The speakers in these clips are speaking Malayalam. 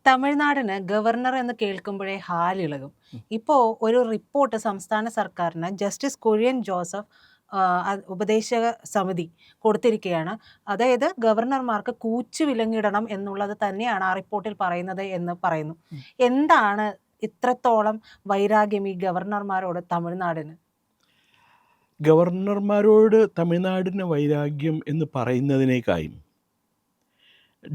തമിഴ്നാടിന് ഗവർണർ എന്ന് കേൾക്കുമ്പോഴേ ഹാലിളകും. ഇപ്പോൾ ഒരു റിപ്പോർട്ട് സംസ്ഥാന സർക്കാരിന് ജസ്റ്റിസ് കുര്യൻ ജോസഫ് ഉപദേശക സമിതി കൊടുത്തിരിക്കുകയാണ്. അതായത് ഗവർണർമാർക്ക് കൂച്ചുവിലങ്ങിടണം എന്നുള്ളത് തന്നെയാണ് ആ റിപ്പോർട്ടിൽ പറയുന്നത് എന്ന് പറയുന്നു. എന്താണ് ഇത്രത്തോളം വൈരാഗ്യം ഈ ഗവർണർമാരോട് തമിഴ്നാടിന്? ഗവർണർമാരോട് തമിഴ്നാടിന് വൈരാഗ്യം എന്ന് പറയുന്നതിനേക്കാളും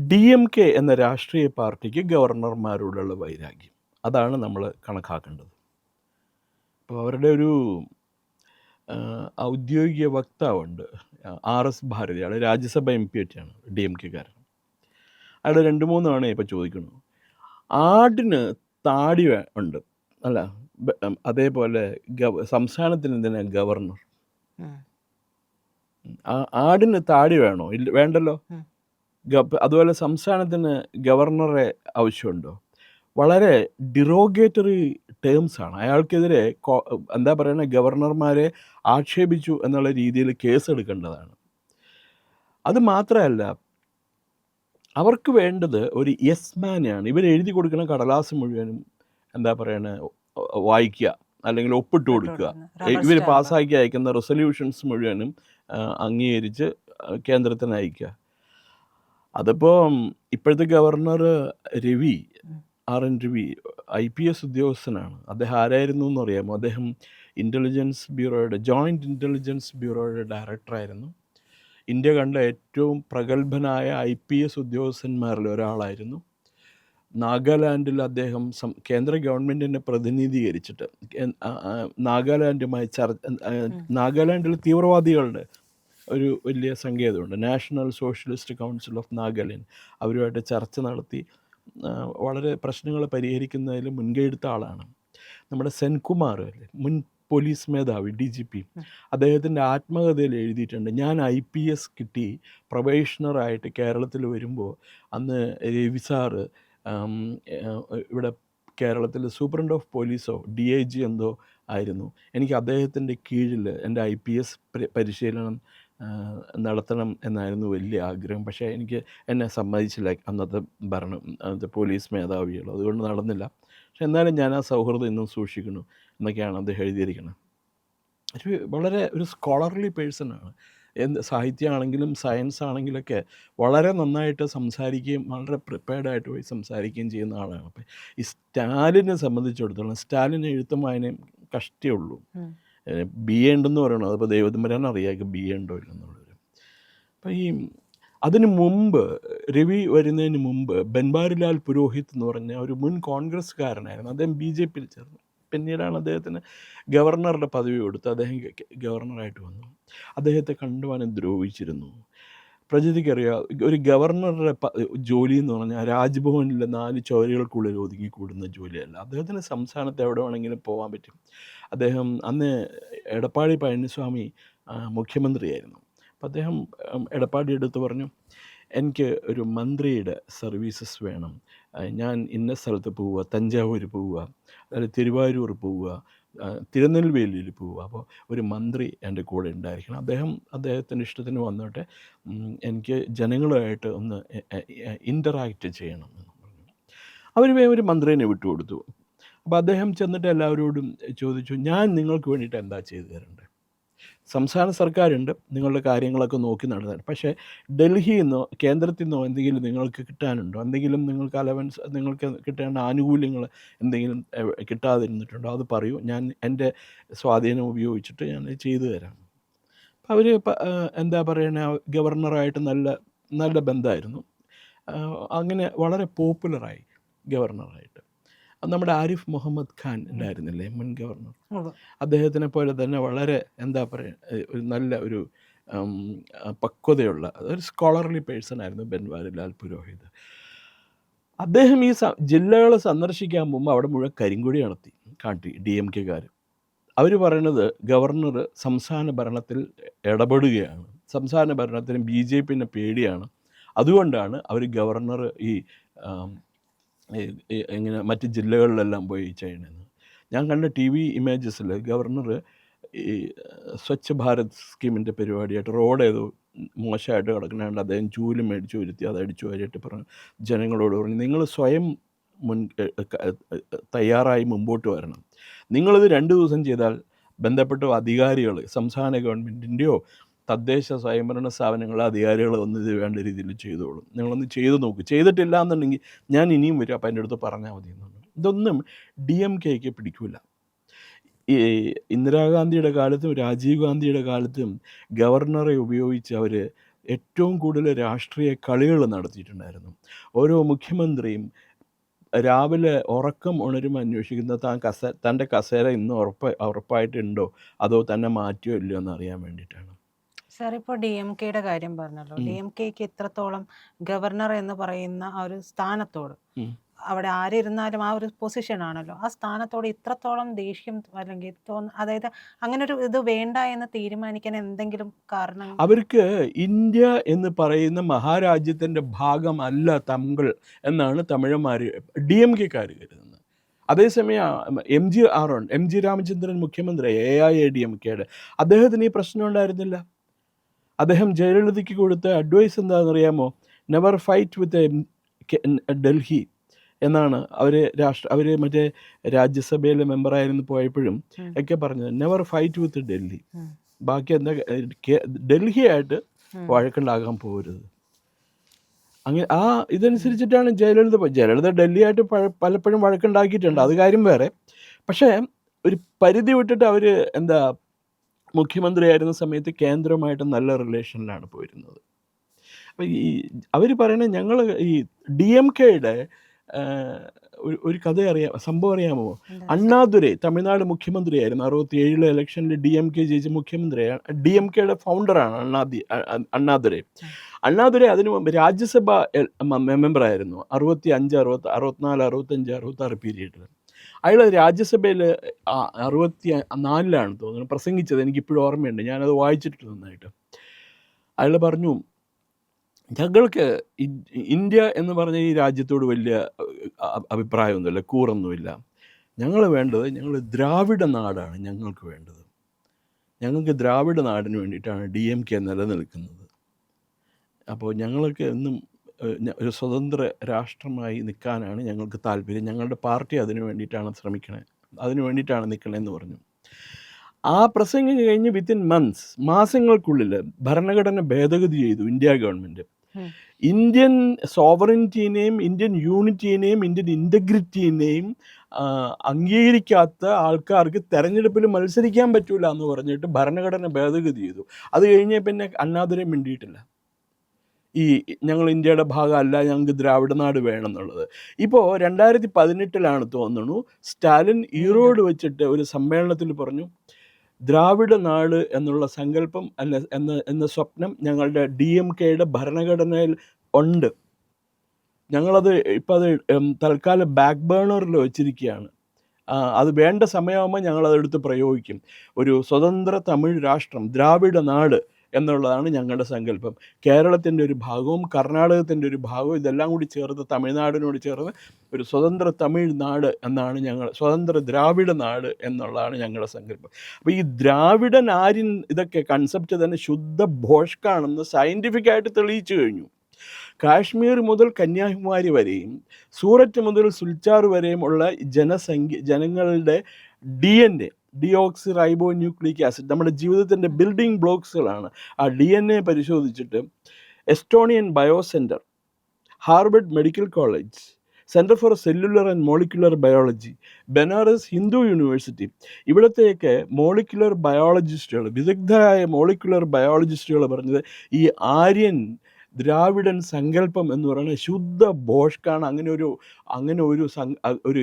DMK എന്ന രാഷ്ട്രീയ പാർട്ടിക്ക് ഗവർണർമാരോടുള്ള വൈരാഗ്യം, അതാണ് നമ്മൾ കണക്കാക്കേണ്ടത്. അപ്പോൾ അവരുടെ ഒരു ഔദ്യോഗിക വക്താവുണ്ട്, RS ഭാരതി. അയാൾ രാജ്യസഭ MP ഒക്കെയാണ്, DMK-കാരൻ. അയാൾ 2-3 തവണ ഇപ്പോൾ ചോദിക്കുന്നു, ആടിന് താടി ഉണ്ട് അല്ല, അതേപോലെ സംസ്ഥാനത്തിന് എന്തിനാ ഗവർണർ? ആടിന് താടി വേണോ? ഇല്ല, വേണ്ടല്ലോ. അതുപോലെ സംസ്ഥാനത്തിന് ഗവർണറെ ആവശ്യമുണ്ടോ? വളരെ ഡിറോഗേറ്ററി ടേംസാണ്. അയാൾക്കെതിരെ എന്താ പറയുക, ഗവർണർമാരെ ആക്ഷേപിച്ചു എന്നുള്ള രീതിയിൽ കേസെടുക്കേണ്ടതാണ്. അത് മാത്രമല്ല, അവർക്ക് വേണ്ടത് ഒരു യെസ് മാനെയാണ്. ഇവർ എഴുതി കൊടുക്കുന്ന കടലാസ് മുഴുവനും എന്താ പറയണ വായിക്കുക, അല്ലെങ്കിൽ ഒപ്പിട്ട് കൊടുക്കുക. ഇവർ പാസ്സാക്കി അയക്കുന്ന റെസൊല്യൂഷൻസ് മുഴുവനും അംഗീകരിച്ച് കേന്ദ്രത്തിന് അയക്കുക. അതിപ്പോൾ ഇപ്പോഴത്തെ governor Ravi, RN Ravi, IPS ഉദ്യോഗസ്ഥനാണ്. അദ്ദേഹം ആരായിരുന്നു എന്നറിയാമോ? അദ്ദേഹം ഇൻ്റലിജൻസ് ബ്യൂറോയുടെ, ജോയിൻറ്റ് ഇൻ്റലിജൻസ് ബ്യൂറോയുടെ ഡയറക്ടറായിരുന്നു. ഇന്ത്യ കണ്ട ഏറ്റവും പ്രഗത്ഭനായ IPS ഉദ്യോഗസ്ഥന്മാരിൽ ഒരാളായിരുന്നു. നാഗാലാൻഡിൽ അദ്ദേഹം കേന്ദ്ര ഗവൺമെൻറ്റിനെ പ്രതിനിധീകരിച്ചിട്ട് നാഗാലാൻഡുമായി നാഗാലാൻഡിൽ തീവ്രവാദികളുടെ ഒരു വലിയ സങ്കേതമുണ്ട്, national socialist council of Nagaland. അവരുമായിട്ട് ചർച്ച നടത്തി വളരെ പ്രശ്നങ്ങൾ പരിഹരിക്കുന്നതിൽ മുൻകൈയെടുത്ത ആളാണ്. നമ്മുടെ സെൻകുമാർ അല്ലേ, മുൻ പോലീസ് മേധാവി, DGP, അദ്ദേഹത്തിൻ്റെ ആത്മകഥയിൽ എഴുതിയിട്ടുണ്ട്, ഞാൻ IPS കിട്ടി പ്രൊബേഷണറായിട്ട് കേരളത്തിൽ വരുമ്പോൾ അന്ന് രവി സാറ് ഇവിടെ കേരളത്തിൽ സൂപ്രണ്ട് ഓഫ് പോലീസോ DIG എന്തോ ആയിരുന്നു. എനിക്ക് അദ്ദേഹത്തിൻ്റെ കീഴിൽ എൻ്റെ IPS പരിശീലനം നടത്തണം എന്നായിരുന്നു വലിയ ആഗ്രഹം. പക്ഷേ എന്നെ സമ്മതിച്ചില്ല അന്നത്തെ പോലീസ് മേധാവികൾ, അതുകൊണ്ട് നടന്നില്ല. പക്ഷെ എന്നാലും ഞാൻ ആ സൗഹൃദം ഇന്നും സൂക്ഷിക്കുന്നു എന്നൊക്കെയാണ് അദ്ദേഹം എഴുതിയിരിക്കുന്നത്. വളരെ ഒരു സ്കോളർലി പേഴ്സണാണ്. സാഹിത്യമാണെങ്കിലും സയൻസ് ആണെങ്കിലൊക്കെ വളരെ നന്നായിട്ട് സംസാരിക്കുകയും വളരെ പ്രിപ്പയർഡായിട്ട് പോയി സംസാരിക്കുകയും ചെയ്യുന്ന ആളാണ്. അപ്പം ഈ സ്റ്റാലിനെ സംബന്ധിച്ചിടത്തോളം സ്റ്റാലിൻ എഴുത്തും വായനയും കഷ്ടേ ഉള്ളൂ. BA ഉണ്ടെന്ന് പറയണം, അതിപ്പോൾ ദൈവത്തിമ്പരാൻ അറിയാം BA ഉണ്ടോ ഇല്ലെന്നുള്ളത്. അപ്പം അതിന് മുമ്പ്, രവി വരുന്നതിന് മുമ്പ് ബൻവാരിലാൽ പുരോഹിത് എന്ന് പറഞ്ഞ ഒരു മുൻ കോൺഗ്രസ്സുകാരനായിരുന്നു. അദ്ദേഹം BJP-യിൽ ചേർന്നു. പിന്നീടാണ് അദ്ദേഹത്തിന് ഗവർണറുടെ പദവി കൊടുത്ത് അദ്ദേഹം ഗവർണറായിട്ട് വന്നു. അദ്ദേഹത്തെ കണ്ടുവാനും ദ്രോഹിച്ചിരുന്നു. പ്രജതിക്കറിയാം, ഒരു ഗവർണറുടെ ജോലി എന്ന് പറഞ്ഞാൽ രാജ്ഭവനിലെ 4 ചുവരുകൾക്കുള്ളിൽ ഒതുങ്ങിക്കൂടുന്ന ജോലിയല്ല. അദ്ദേഹത്തിന് സംസ്ഥാനത്ത് എവിടെ വേണമെങ്കിലും പോകാൻ പറ്റും. അദ്ദേഹം അന്ന് എടപ്പാടി പഴനിസ്വാമി മുഖ്യമന്ത്രിയായിരുന്നു. അപ്പം അദ്ദേഹം എടപ്പാടി എടുത്ത് പറഞ്ഞു, എനിക്ക് ഒരു മന്ത്രിയുടെ സർവീസസ് വേണം, ഞാൻ ഇന്ന സ്ഥലത്ത് പോവുക, തഞ്ചാവൂർ പോവുക, അല്ലെങ്കിൽ തിരുവാരൂർ പോവുക, തിരുനെൽവേലിയിൽ പോവുക, അപ്പോൾ ഒരു മന്ത്രി എൻ്റെ കൂടെ ഉണ്ടായിരിക്കണം. അദ്ദേഹത്തിൻ്റെ ഇഷ്ടത്തിന് വന്നോട്ടെ, എനിക്ക് ജനങ്ങളുമായിട്ട് ഒന്ന് ഇൻ്ററാക്റ്റ് ചെയ്യണം എന്ന് പറഞ്ഞു. അവർ ഒരു മന്ത്രിനെ വിട്ടുകൊടുത്തു. അപ്പോൾ അദ്ദേഹം ചെന്നിട്ട് എല്ലാവരോടും ചോദിച്ചു, ഞാൻ നിങ്ങൾക്ക് വേണ്ടിയിട്ട് എന്താ ചെയ്തു തരേണ്ടത്? സംസ്ഥാന സർക്കാരുണ്ട്, നിങ്ങളുടെ കാര്യങ്ങളൊക്കെ നോക്കി നടത്താൻ. പക്ഷേ ഡൽഹിയിൽ നിന്നോ കേന്ദ്രത്തിൽ നിന്നോ എന്തെങ്കിലും നിങ്ങൾക്ക് കിട്ടാനുണ്ടോ? എന്തെങ്കിലും നിങ്ങൾക്ക് അലവൻസ്, നിങ്ങൾക്ക് കിട്ടേണ്ട ആനുകൂല്യങ്ങൾ എന്തെങ്കിലും കിട്ടാതിരുന്നിട്ടുണ്ടോ? അത് പറയൂ, ഞാൻ എൻ്റെ സ്വാധീനം ഉപയോഗിച്ചിട്ട് ഞാൻ ചെയ്തു തരാം. അവർ എന്താ പറയണ, ഗവർണറായിട്ട് നല്ല ബന്ധമായിരുന്നു. അങ്ങനെ വളരെ പോപ്പുലറായി ഗവർണറായിട്ട്. നമ്മുടെ ആരിഫ് മുഹമ്മദ് ഖാൻ ഉണ്ടായിരുന്നില്ലേ, മുൻ ഗവർണർ? അദ്ദേഹത്തിനെ പോലെ തന്നെ വളരെ എന്താ പറയുക, ഒരു നല്ല ഒരു പക്വതയുള്ള ഒരു സ്കോളർലി പേഴ്സൺ ആയിരുന്നു ബൻവാരിലാൽ പുരോഹിത്. അദ്ദേഹം ഈ ജില്ലകൾ സന്ദർശിക്കാൻ പോകുമ്പോൾ അവിടെ മുഴുവൻ കരിങ്കൊടി കാട്ടി DMK-കാർ. അവർ പറയണത് ഗവർണർ സംസ്ഥാന ഭരണത്തിൽ ഇടപെടുകയാണ്, സംസ്ഥാന ഭരണത്തിന് BJP-നെ പേടിയാണ്, അതുകൊണ്ടാണ് അവർ ഗവർണർ ഇങ്ങനെ മറ്റ് ജില്ലകളിലെല്ലാം പോയി ചെയ്യണമെന്ന്. ഞാൻ കണ്ട TV ഇമേജസിൽ ഗവർണർ ഈ സ്വച്ഛ് ഭാരത് സ്കീമിൻ്റെ പരിപാടിയായിട്ട് റോഡ് ഏതോ മോശമായിട്ട് കിടക്കുന്നതുകൊണ്ട് അദ്ദേഹം ചൂല് മേടിച്ച് വരുത്തി അത് അടിച്ചു വാരിയിട്ട് പറഞ്ഞു, ജനങ്ങളോട് പറഞ്ഞു, നിങ്ങൾ സ്വയം തയ്യാറായി മുമ്പോട്ട് വരണം. നിങ്ങളിത് 2 ദിവസം ചെയ്താൽ ബന്ധപ്പെട്ട അധികാരികൾ, സംസ്ഥാന ഗവൺമെൻറ്റിൻ്റെയോ തദ്ദേശ സ്വയംഭരണ സ്ഥാപനങ്ങളെ അധികാരികൾ ഒന്ന് ഇത് വേണ്ട രീതിയിൽ ചെയ്തോളും. നിങ്ങളൊന്ന് ചെയ്ത് നോക്ക്. ചെയ്തിട്ടില്ല എന്നുണ്ടെങ്കിൽ ഞാൻ ഇനിയും വരും, അപ്പം എൻ്റെ അടുത്ത് പറഞ്ഞാൽ മതി എന്നുണ്ട്. ഇതൊന്നും DMKക്ക് പിടിക്കില്ല. ഈ ഇന്ദിരാഗാന്ധിയുടെ കാലത്തും രാജീവ് ഗാന്ധിയുടെ കാലത്തും ഗവർണറെ ഉപയോഗിച്ച് അവർ ഏറ്റവും കൂടുതൽ രാഷ്ട്രീയ കളികൾ നടത്തിയിട്ടുണ്ടായിരുന്നു. ഓരോ മുഖ്യമന്ത്രിയും രാവിലെ ഉറക്കം ഉണരുമ്പോൾ അന്വേഷിക്കുന്നത് തൻ്റെ കസേര ഇന്ന് ഉറപ്പായിട്ടുണ്ടോ അതോ തന്നെ മാറ്റിയോ ഇല്ലയോ എന്ന് അറിയാൻ വേണ്ടിയിട്ടാണ്. സാർ ഇപ്പോൾ DMKയുടെ കാര്യം പറഞ്ഞല്ലോ. DMKക്ക് ഇത്രത്തോളം ഗവർണർ എന്ന് പറയുന്ന ആ ഒരു സ്ഥാനത്തോട്, അവിടെ ആരിരുന്നാലും ആ ഒരു പൊസിഷൻ ആണല്ലോ, ആ സ്ഥാനത്തോട് ഇത്രത്തോളം ദേഷ്യം അല്ലെങ്കിൽ അതായത് അങ്ങനെ ഒരു ഇത് വേണ്ട എന്ന് തീരുമാനിക്കാൻ എന്തെങ്കിലും കാരണം? അവർക്ക് ഇന്ത്യ എന്ന് പറയുന്ന മഹാരാജ്യത്തിൻ്റെ ഭാഗമല്ല തമിഴ് എന്നാണ് തമിഴന്മാർ DMKക്കാർ കരുതുന്നത്. അതേസമയം എം ജി രാമചന്ദ്രൻ മുഖ്യമന്ത്രി AIADMKയുടെ, അദ്ദേഹത്തിന് ഈ പ്രശ്നം ഉണ്ടായിരുന്നില്ല. അദ്ദേഹം ജയലളിതയ്ക്ക് കൊടുത്ത അഡ്വൈസ് എന്താണെന്നറിയാമോ? നെവർ ഫൈറ്റ് വിത്ത് ഡൽഹി എന്നാണ് അവർ മറ്റേ രാജ്യസഭയിലെ മെമ്പറായിരുന്നു പോയപ്പോഴും ഒക്കെ പറഞ്ഞത്. നെവർ ഫൈറ്റ് വിത്ത് ഡൽഹി. ബാക്കി എന്താ, ഡൽഹിയായിട്ട് വഴക്കുണ്ടാകാൻ പോകരുത്. അങ്ങനെ ആ ഇതനുസരിച്ചിട്ടാണ് ജയലളിത ഡൽഹിയായിട്ട് പലപ്പോഴും വഴക്കുണ്ടാക്കിയിട്ടുണ്ട്, അത് കാര്യം വേറെ. പക്ഷേ ഒരു പരിധി വിട്ടിട്ട് അവർ മുഖ്യമന്ത്രിയായിരുന്ന സമയത്ത് കേന്ദ്രവുമായിട്ട് നല്ല റിലേഷനിലാണ് പോയിരുന്നത്. അപ്പോൾ അവർ പറയണത്, ഞങ്ങൾ ഈ DMKയുടെ ഒരു കഥ സംഭവം അറിയാമോ? അണ്ണാദുരൈ തമിഴ്നാട് മുഖ്യമന്ത്രിയായിരുന്നു. 67 ഇലക്ഷനിൽ DMK ജയിച്ച മുഖ്യമന്ത്രിയാണ്. DMKയുടെ ഫൗണ്ടറാണ് അണ്ണാദുരൈ. അതിനു മുമ്പ് രാജ്യസഭ മെമ്പറായിരുന്നു 65, 64, 65, 66 പീരീഡിൽ. അയാൾ രാജ്യസഭയിൽ 64 തോന്നുന്നു പ്രസംഗിച്ചത്, എനിക്കിപ്പോഴും ഓർമ്മയുണ്ട്, ഞാനത് വായിച്ചിട്ട് നന്നായിട്ട്. അയാൾ പറഞ്ഞു, ഞങ്ങൾക്ക് ഇന്ത്യ എന്ന് പറഞ്ഞ ഈ രാജ്യത്തോട് വലിയ അഭിപ്രായമൊന്നുമില്ല, കൂറൊന്നുമില്ല. ഞങ്ങൾ ദ്രാവിഡ നാടാണ് ഞങ്ങൾക്ക് വേണ്ടത്. ഞങ്ങൾക്ക് ദ്രാവിഡ നാടിന് വേണ്ടിയിട്ടാണ് DMK നിലനിൽക്കുന്നത്. അപ്പോൾ ഞങ്ങൾക്ക് എന്നും ഒരു സ്വതന്ത്ര രാഷ്ട്രമായി നിൽക്കാനാണ് ഞങ്ങൾക്ക് താല്പര്യം. ഞങ്ങളുടെ പാർട്ടി അതിനു വേണ്ടിയിട്ടാണ് അതിനു വേണ്ടിയിട്ടാണ് നിൽക്കണമെന്ന് പറഞ്ഞു. ആ പ്രസംഗം കഴിഞ്ഞ് വിത്തിൻ മാസങ്ങൾക്കുള്ളിൽ ഭരണഘടന ഭേദഗതി ചെയ്തു ഇന്ത്യ ഗവൺമെൻറ്. ഇന്ത്യൻ സോവറിനിറ്റിനെയും ഇന്ത്യൻ യൂണിറ്റിനെയും ഇന്ത്യൻ ഇൻറ്റഗ്രിറ്റിനെയും അംഗീകരിക്കാത്ത ആൾക്കാർക്ക് തെരഞ്ഞെടുപ്പിൽ മത്സരിക്കാൻ പറ്റൂല എന്ന് പറഞ്ഞിട്ട് ഭരണഘടന ഭേദഗതി ചെയ്തു. അത് കഴിഞ്ഞ് പിന്നെ അണ്ണാദുരൈ മിണ്ടിയിട്ടില്ല. ഈ ഞങ്ങൾ ഇന്ത്യയുടെ ഭാഗമല്ല, ഞങ്ങൾക്ക് ദ്രാവിഡ നാട് വേണം എന്നുള്ളത്. ഇപ്പോൾ 2018 തോന്നുന്നു സ്റ്റാലിൻ ഈറോഡ് വെച്ചിട്ട് ഒരു സമ്മേളനത്തിൽ പറഞ്ഞു, ദ്രാവിഡ നാട് എന്നുള്ള സങ്കല്പം എന്ന സ്വപ്നം ഞങ്ങളുടെ DMKയുടെ ഭരണഘടനയിൽ ഉണ്ട്. ഞങ്ങളത് തൽക്കാലം ബാക്ക് ബേണറിൽ വെച്ചിരിക്കുകയാണ്. അത് വേണ്ട സമയമാകുമ്പോൾ ഞങ്ങളതെടുത്ത് പ്രയോഗിക്കും. ഒരു സ്വതന്ത്ര തമിഴ് രാഷ്ട്രം, ദ്രാവിഡ നാട് എന്നുള്ളതാണ് ഞങ്ങളുടെ സങ്കല്പം. കേരളത്തിൻ്റെ ഒരു ഭാഗവും കർണാടകത്തിൻ്റെ ഒരു ഭാഗവും ഇതെല്ലാം കൂടി ചേർത്ത് തമിഴ്നാടിനോട് ചേർന്ന് ഒരു സ്വതന്ത്ര തമിഴ് നാട് എന്നാണ് സ്വതന്ത്ര ദ്രാവിഡ നാട് എന്നുള്ളതാണ് ഞങ്ങളുടെ സങ്കല്പം. അപ്പോൾ ഈ ദ്രാവിഡൻ ആര്യൻ ഇതൊക്കെ കൺസെപ്റ്റ് തന്നെ ശുദ്ധ ഭോഷ്കാണെന്ന് സയൻറ്റിഫിക്കായിട്ട് തെളിയിച്ചു കഴിഞ്ഞു. കാശ്മീർ മുതൽ കന്യാകുമാരി വരെയും സൂററ്റ് മുതൽ സുൽച്ചാർ വരെയും ഉള്ള ജനങ്ങളുടെ DNA, deoxy ribo nucleic acid, നമ്മുടെ ജീവിതത്തിൻ്റെ ബിൽഡിംഗ് ബ്ലോക്സുകളാണ്. ആ DNA പരിശോധിച്ചിട്ട് Estonian biocentre, Harvard medical college, centre for cellular and molecular biology, Banaras Hindu university, ഇവിടത്തേക്ക് മോളിക്കുലർ ബയോളജിസ്റ്റുകൾ, വിദഗ്ധരായ മോളിക്കുലർ ബയോളജിസ്റ്റുകൾ പറഞ്ഞത് ഈ ആര്യൻ ദ്രാവിഡൻ സങ്കല്പം എന്ന് പറയുന്നത് ശുദ്ധ ഭോഷ്കാണ്. അങ്ങനെ ഒരു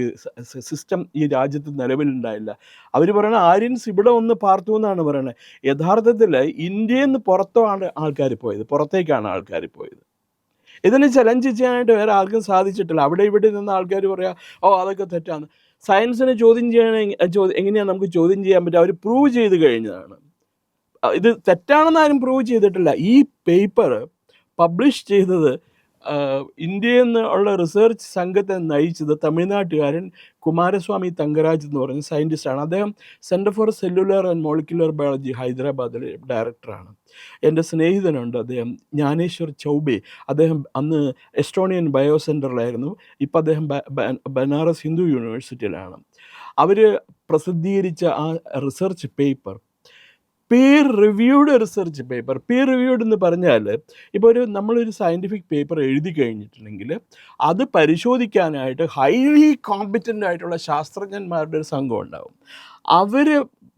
സിസ്റ്റം ഈ രാജ്യത്ത് നിലവിലുണ്ടായില്ല. അവർ പറയുന്നത് ആര്യൻസ് ഇവിടെ ഒന്ന് പാർത്തു എന്നാണ് പറയുന്നത്. യഥാർത്ഥത്തിൽ ഇന്ത്യയിൽ നിന്ന് പുറത്തേക്കാണ് ആൾക്കാർ പോയത്. ഇതിനെ ചലഞ്ച് ചെയ്യാനായിട്ട് വേറെ ആർക്കും സാധിച്ചിട്ടില്ല. അവിടെ ഇവിടെ നിന്ന് ആൾക്കാർ പറയാ, അതൊക്കെ തെറ്റാണ്. സയൻസിനെ ചോദ്യം എങ്ങനെയാണ് നമുക്ക് ചോദ്യം ചെയ്യാൻ പറ്റുക? അവർ പ്രൂവ് ചെയ്ത് കഴിഞ്ഞതാണ്. ഇത് തെറ്റാണെന്ന് ആരും പ്രൂവ് ചെയ്തിട്ടില്ല. ഈ പേപ്പർ പബ്ലിഷ് ചെയ്തത് ഇന്ത്യയിൽ നിന്ന് ഉള്ള റിസർച്ച് സംഘത്തെ നയിച്ചത് തമിഴ്നാട്ടുകാരൻ കുമാരസ്വാമി തങ്കരാജ് എന്ന് പറയുന്ന സയൻറ്റിസ്റ്റാണ്. അദ്ദേഹം centre for cellular and molecular biology ഹൈദരാബാദിലെ ഡയറക്ടറാണ്. എൻ്റെ സ്നേഹിതനുണ്ട് അദ്ദേഹം, ജ്ഞാനേശ്വർ ചൗബെ. അദ്ദേഹം അന്ന് എസ്റ്റോണിയൻ ബയോ സെൻറ്ററിലായിരുന്നു. ഇപ്പം അദ്ദേഹം ബനാറസ് ഹിന്ദു യൂണിവേഴ്സിറ്റിയിലാണ്. അവർ പ്രസിദ്ധീകരിച്ച ആ റിസർച്ച് പേപ്പർ പീർ റിവ്യൂഡ് റിസർച്ച് പേപ്പർ. പീർ റിവ്യൂഡ് എന്ന് പറഞ്ഞാൽ ഇപ്പോൾ നമ്മളൊരു സയൻറ്റിഫിക് പേപ്പർ എഴുതി കഴിഞ്ഞിട്ടുണ്ടെങ്കിൽ അത് പരിശോധിക്കാനായിട്ട് ഹൈലി കോമ്പറ്റൻ്റ് ആയിട്ടുള്ള ശാസ്ത്രജ്ഞന്മാരുടെ ഒരു സംഘം ഉണ്ടാവും. അവർ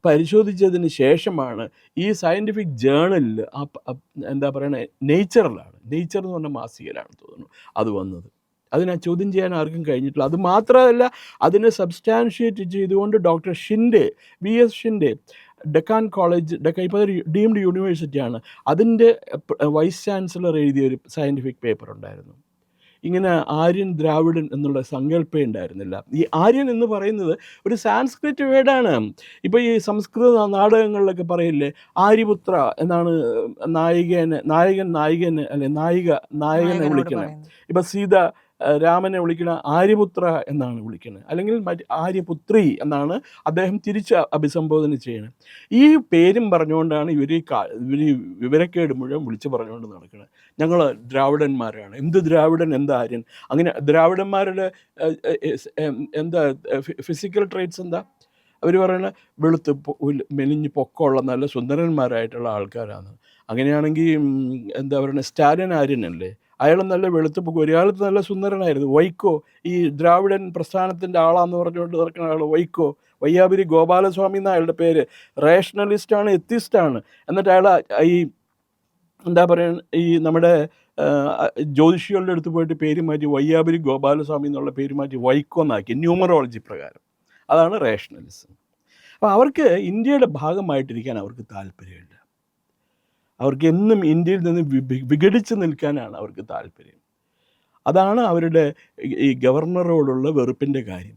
പരിശോധിച്ചതിന് ശേഷമാണ് ഈ സയൻറ്റിഫിക് ജേണലിൽ എന്താ പറയണേ, നേച്ചർ എന്ന് പറഞ്ഞ മാസികയിലാണ് തോന്നുന്നു അത് വന്നത്. അതിനെ ചോദ്യം ചെയ്യാൻ ആർക്കും കഴിഞ്ഞിട്ടില്ല. അത് മാത്രമല്ല, അതിനെ സബ്സ്റ്റാൻഷിയേറ്റ് ചെയ്തുകൊണ്ട് doctor Shinde, VS Shinde, Deccan college, ഇപ്പോൾ ഒരു ഡീംഡ് യൂണിവേഴ്സിറ്റിയാണ്, അതിൻ്റെ വൈസ് ചാൻസലർ എഴുതിയൊരു സയൻറ്റിഫിക് പേപ്പർ ഉണ്ടായിരുന്നു. ഇങ്ങനെ ആര്യൻ ദ്രാവിഡൻ എന്നുള്ള സങ്കല്പം ഉണ്ടായിരുന്നില്ല. ഈ ആര്യൻ എന്ന് പറയുന്നത് ഒരു സാൻസ്ക്രിറ്റ് വേർഡാണ്. ഇപ്പോൾ ഈ സംസ്കൃത നാടകങ്ങളിലൊക്കെ പറയില്ലേ, ആര്യപുത്ര എന്നാണ് നായകനെ അല്ലെ നായകനെ വിളിക്കുന്നത്. ഇപ്പം സീത രാമനെ വിളിക്കണ ആര്യപുത്ര എന്നാണ് വിളിക്കുന്നത്, അല്ലെങ്കിൽ ആര്യപുത്രി എന്നാണ് അദ്ദേഹം തിരിച്ച് അഭിസംബോധന ചെയ്യണത്. ഈ പേരും പറഞ്ഞുകൊണ്ടാണ് ഇവർ വിവരക്കേട് മുഴുവൻ വിളിച്ച് പറഞ്ഞുകൊണ്ട് നടക്കുന്നത്. ഞങ്ങൾ ദ്രാവിഡന്മാരാണ്. എന്ത് ദ്രാവിഡൻ, എന്ത് ആര്യൻ? അങ്ങനെ ദ്രാവിഡന്മാരുടെ എന്താ ഫിസിക്കൽ ട്രേറ്റ്സ് എന്താ? അവർ പറയുന്നത് വെളുത്ത് മെലിഞ്ഞ് പൊക്കമുള്ള നല്ല സുന്ദരന്മാരായിട്ടുള്ള ആൾക്കാരാണ്. അങ്ങനെയാണെങ്കിൽ എന്താ പറയുക, സ്റ്റാലിൻ ആര്യനല്ലേ? അയാൾ നല്ല വെളുത്ത് പൊക്കം, ഒരു കാലത്ത് നല്ല സുന്ദരനായിരുന്നു. വൈക്കോ, ഈ ദ്രാവിഡൻ പ്രസ്ഥാനത്തിൻ്റെ ആളാന്ന് പറഞ്ഞുകൊണ്ട് നടക്കുന്ന ആൾ വൈക്കോ, വയ്യാപുരി ഗോപാലസ്വാമി എന്ന അയാളുടെ പേര്. റേഷണലിസ്റ്റാണ്, എത്തിസ്റ്റാണ്. എന്നിട്ട് അയാൾ ഈ എന്താ പറയുക, ഈ നമ്മുടെ ജ്യോതിഷികളുടെ അടുത്ത് പോയിട്ട് പേര് മാറ്റി വയ്യാപുരി ഗോപാലസ്വാമി എന്നുള്ള പേര് മാറ്റി വൈക്കോ എന്നാക്കി, ന്യൂമറോളജി പ്രകാരം. അതാണ് റേഷണലിസം. അപ്പോൾ അവർക്ക് ഇന്ത്യയുടെ ഭാഗമായിട്ടിരിക്കാൻ അവർക്ക് താല്പര്യമില്ല. അവർക്ക് എന്നും ഇന്ത്യയിൽ നിന്ന് വിഘടിച്ച് നിൽക്കാനാണ് അവർക്ക് താല്പര്യം. അതാണ് അവരുടെ ഈ ഗവർണറോടുള്ള വെറുപ്പിൻ്റെ കാര്യം.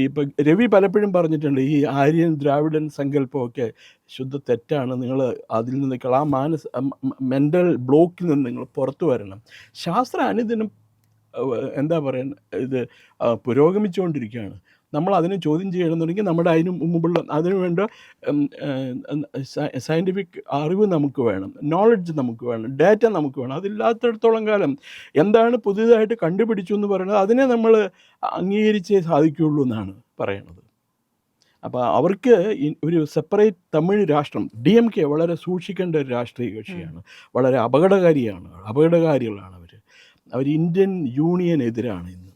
ഇപ്പം രവി പലപ്പോഴും പറഞ്ഞിട്ടുണ്ട്, ഈ ആര്യൻ ദ്രാവിഡൻ സങ്കല്പമൊക്കെ ശുദ്ധ തെറ്റാണ്. നിങ്ങൾ അതിൽ നിന്ന് ആ മെൻ്റൽ ബ്ലോക്കിൽ നിന്ന് നിങ്ങൾ പുറത്തു വരണം. ശാസ്ത്രം അനുദിനം എന്താ പറയുക, ഇത് പുരോഗമിച്ചുകൊണ്ടിരിക്കുകയാണ്. നമ്മൾ അതിനെ ചോദ്യം ചെയ്യണമെന്നുണ്ടെങ്കിൽ നമ്മുടെ അതിനു വേണ്ട സയൻറ്റിഫിക് അറിവ് നമുക്ക് വേണം, നോളജ് നമുക്ക് വേണം, ഡാറ്റ നമുക്ക് വേണം. അതില്ലാത്തിടത്തോളം കാലം എന്താണ് പുതിയതായിട്ട് കണ്ടുപിടിച്ചു എന്ന് പറയുന്നത് അതിനെ നമ്മൾ അംഗീകരിച്ചേ സാധിക്കുകയുള്ളൂ എന്നാണ് പറയണത്. അപ്പോൾ അവർക്ക് ഒരു സെപ്പറേറ്റ് തമിഴ് രാഷ്ട്രം, DMK വളരെ സൂക്ഷിക്കേണ്ട ഒരു രാഷ്ട്രീയ കക്ഷിയാണ്. വളരെ അപകടകാരികളാണ് അവർ ഇന്ത്യൻ യൂണിയനെതിരാണ്. ഇന്ന്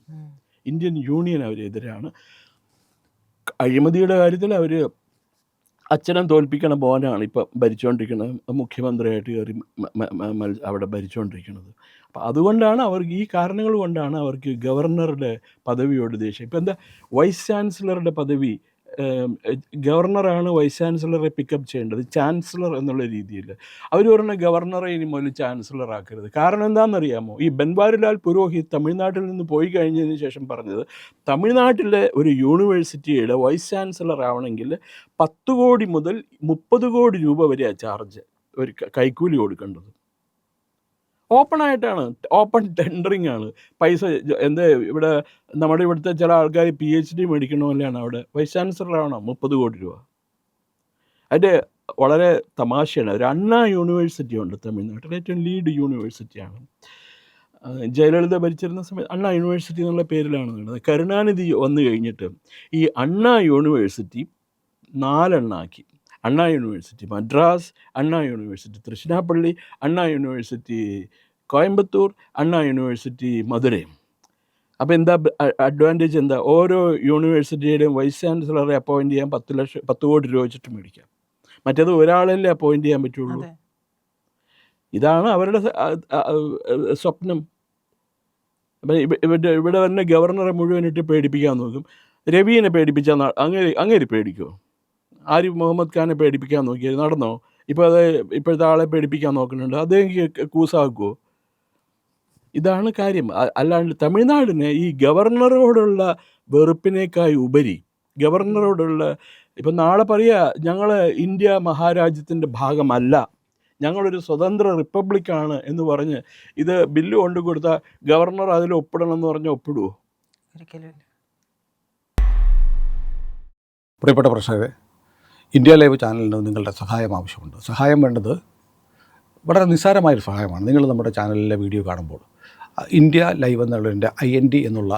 ഇന്ത്യൻ യൂണിയൻ അവരെതിരാണ്. അഴിമതിയുടെ കാര്യത്തിൽ അവർ അച്ഛനം തോൽപ്പിക്കണ മോനാണ് ഇപ്പം ഭരിച്ചുകൊണ്ടിരിക്കുന്നത്, മുഖ്യമന്ത്രിയായിട്ട് കയറി അവിടെ ഭരിച്ചുകൊണ്ടിരിക്കുന്നത്. അപ്പം അതുകൊണ്ടാണ് അവർക്ക്, ഈ കാരണങ്ങൾ കൊണ്ടാണ് അവർക്ക് ഗവർണറുടെ പദവിയോട് ദേഷ്യം. ഇപ്പം എന്താ, വൈസ് ചാൻസലറുടെ പദവി, ഗവർണറാണ് വൈസ് ചാൻസലറെ പിക്കപ്പ് ചെയ്യേണ്ടത്, ചാൻസലർ എന്നുള്ള രീതിയിൽ. അവർ പറഞ്ഞ ഗവർണറെ ഇനി മുതൽ ചാൻസലർ ആക്കരുത്. കാരണം എന്താണെന്നറിയാമോ? ഈ ബൻവാരിലാൽ പുരോഹിത് തമിഴ്നാട്ടിൽ നിന്ന് പോയി കഴിഞ്ഞതിന് ശേഷം പറഞ്ഞത്, തമിഴ്നാട്ടിലെ ഒരു യൂണിവേഴ്സിറ്റിയുടെ വൈസ് ചാൻസലർ ആവണമെങ്കിൽ 10 കോടി മുതൽ 30 കോടി രൂപ വരെയാണ് ചാർജ്, ഒരു കൈക്കൂലി കൊടുക്കേണ്ടത്. ഓപ്പണായിട്ടാണ്, ഓപ്പൺ ടെൻഡറിങ് ആണ്. പൈസ എന്താ, ഇവിടെ നമ്മുടെ ഇവിടുത്തെ ചില ആൾക്കാർ PhD മേടിക്കണ പോലെയാണ് അവിടെ വൈസ് ചാൻസലറാവണം, 30 കോടി രൂപ. അതിൻ്റെ വളരെ തമാശയാണ്. ഒരു അണ്ണാ യൂണിവേഴ്സിറ്റി ഉണ്ട് തമിഴ്നാട്ടിൽ, ഏറ്റവും ലീഡ് യൂണിവേഴ്സിറ്റിയാണ്. ജയലളിത ഭരിച്ചിരുന്ന സമയത്ത് അണ്ണാ യൂണിവേഴ്സിറ്റി എന്നുള്ള പേരിലാണ് നടന്നത്. കരുണാനിധി വന്നു കഴിഞ്ഞിട്ട് ഈ അണ്ണാ യൂണിവേഴ്സിറ്റി 4 എണ്ണാക്കി. അണ്ണാ യൂണിവേഴ്സിറ്റി മദ്രാസ്, അണ്ണാ യൂണിവേഴ്സിറ്റി തൃശ്ശിനാപ്പള്ളി, അണ്ണാ യൂണിവേഴ്സിറ്റി കോയമ്പത്തൂർ, അണ്ണാ യൂണിവേഴ്സിറ്റി മധുരൈ. അപ്പോൾ എന്താ അഡ്വാൻറ്റേജ് എന്താ? ഓരോ യൂണിവേഴ്സിറ്റിയുടെയും വൈസ് ചാൻസലറെ അപ്പോയിൻ്റ് ചെയ്യാൻ 10 കോടി രൂപ വെച്ചിട്ട് മേടിക്കാം. മറ്റേത് ഒരാളല്ലേ അപ്പോയിൻ്റ് ചെയ്യാൻ പറ്റുള്ളൂ. ഇതാണ് അവരുടെ സ്വപ്നം. അപ്പം ഇവിടെ തന്നെ ഗവർണറെ മുഴുവനിട്ട് പേടിപ്പിക്കാൻ നോക്കും. രവിയെ പേടിപ്പിച്ചാൽ അങ്ങേര് പേടിക്കുമോ? ആരിഫ് മുഹമ്മദ് ഖാനെ പേടിപ്പിക്കാൻ നോക്കിയത് നടന്നോ? ഇപ്പോഴത്തെ ആളെ പേടിപ്പിക്കാൻ നോക്കുന്നുണ്ട്, അദ്ദേഹം കൂസാക്കുമോ? ഇതാണ് കാര്യം. അല്ലാണ്ട് തമിഴ്നാടിന് ഈ ഗവർണറോടുള്ള വെറുപ്പിനേക്കായി ഉപരി ഗവർണറോടുള്ള, ഇപ്പം നാളെ പറയുക ഞങ്ങൾ ഇന്ത്യ മഹാരാജ്യത്തിൻ്റെ ഭാഗമല്ല, ഞങ്ങളൊരു സ്വതന്ത്ര റിപ്പബ്ലിക്കാണ് എന്ന് പറഞ്ഞ് ഇത് ബില്ല് കൊണ്ടു കൊടുത്താൽ ഗവർണർ അതിൽ ഒപ്പിടണം എന്ന് പറഞ്ഞാൽ ഒപ്പിടുവോ? ഒരിക്കലും ഇല്ല. പ്രിയപ്പെട്ട പ്രേക്ഷകരെ, ഇന്ത്യ ലൈവ് ചാനലിന് നിങ്ങളുടെ സഹായം ആവശ്യമുണ്ട്. സഹായം വേണ്ടത് വളരെ നിസ്സാരമായൊരു സഹായമാണ്. നിങ്ങൾ നമ്മുടെ ചാനലിലെ വീഡിയോ കാണുമ്പോൾ ഇന്ത്യ ലൈവ് എന്നുള്ളതിൻ്റെ IND എന്നുള്ള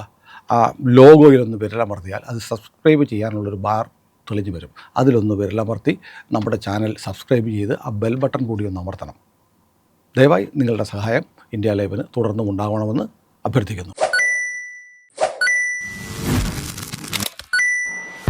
ആ ലോഗോയിലൊന്ന് വിരലമർത്തിയാൽ അത് സബ്സ്ക്രൈബ് ചെയ്യാനുള്ളൊരു ബാർ തെളിഞ്ഞു വരും. അതിലൊന്ന് വിരലമർത്തി നമ്മുടെ ചാനൽ സബ്സ്ക്രൈബ് ചെയ്ത് ആ ബെൽ ബട്ടൺ കൂടി ഒന്ന് അമർത്തണം. ദയവായി നിങ്ങളുടെ സഹായം ഇന്ത്യ ലൈവിന് തുടർന്നും ഉണ്ടാവണമെന്ന് അഭ്യർത്ഥിക്കുന്നു.